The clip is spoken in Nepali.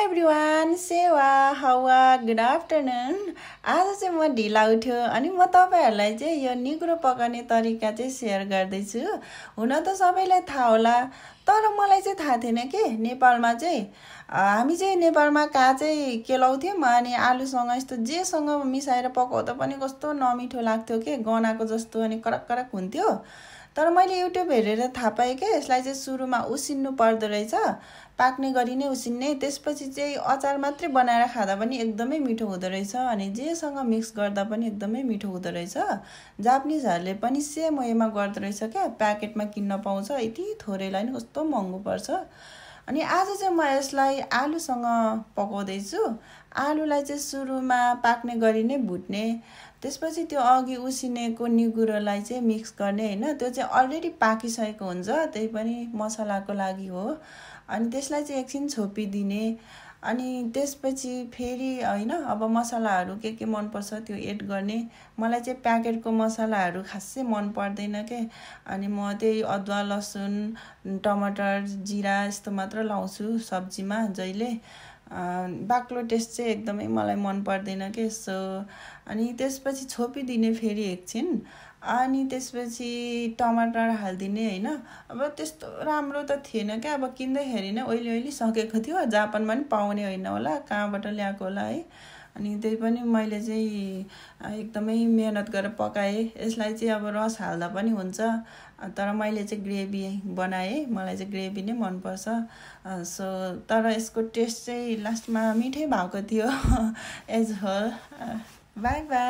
एभ्रिवान, सेवा, हावा, गुड आफ्टरनुन। आज चाहिँ म ढिला उठ्यो अनि म तपाईहरुलाई चाहिँ यो निगुरो पकाउने तरिका चाहिँ शेयर गर्दैछु। हुन त सबैलाई थाहा होला, तर मलाई चाहिँ थाहा थिएन के नेपालमा चाहिँ हामी चाहिँ नेपालमा काँचै केलाउँथ्यौं अनि आलुसँग यस्तो जेसँग मिसाएर पकाउँदा पनि कस्तो नमिठो लाग्थ्यो के गनाको जस्तो अनि करक करक हुन्थ्यो। तर मैले युट्युब हेरेर थाहा पाएँ के यसलाई चाहिँ सुरुमा उसिन्नु पर्दो रहेछ, पाक्ने गरी नै उसिन्ने, त्यसपछि चाहिँ अचार मात्रै बनाएर खाँदा पनि एकदमै मिठो हुँदो रहेछ अनि जेसँग मिक्स गर्दा पनि एकदमै मिठो हुँदो रहेछ। जापानिजहरूले पनि सेम वेमा गर्दो रहेछ क्या, प्याकेटमा किन्न पाउँछ, यति थोरैलाई नि कस्तो महँगो पर्छ। अनि आज चाहिँ म यसलाई आलुसँग पकाउँदैछु। आलुलाई चाहिँ सुरुमा पाक्ने गरी नै भुट्ने, त्यसपछि त्यो अघि उसिनेको निगुरोलाई चाहिँ मिक्स गर्ने हैन, त्यो चाहिँ अलरेडी पाकिसकेको हुन्छ, त्यही पनि मसलाको लागि हो। अनि त्यसलाई चाहिँ एकछिन छोपिदिने अनि त्यसपछि फेरि हैन अब मसलाहरू के मन पर्छ त्यो एड गर्ने। मलाई चाहिँ प्याकेटको मसलाहरू खासै मन पर्दैन के, अनि म त्यही अदुवा लसुन टमाटर जिरा यस्तो मात्र लाउँछु सब्जीमा जहिले। बाक्लो टेस्ट चाहिँ एकदमै मलाई मन पर्दैन के। सो अनि त्यसपछि छोपिदिने फेरि एकछिन, अनि त्यसपछि टमाटर हाल्दिने हैन। अब त्यस्तो राम्रो त थिएन क्या, अब किन्दाखेरि नै ओइली सकेको थियो, जापानमा पनि पाउने होइन होला, कहाँबाट ल्याएको होला है। अनि त्यही पनि मैले चाहिँ एकदमै मेहनत गरेर पकाएँ। यसलाई चाहिँ अब रस हाल्दा पनि हुन्छ, तर मैले चाहिँ ग्रेभी बनाएँ, मलाई चाहिँ ग्रेभी नै मनपर्छ। सो तर यसको टेस्ट चाहिँ लास्टमा मिठै भएको थियो एज होल। By by.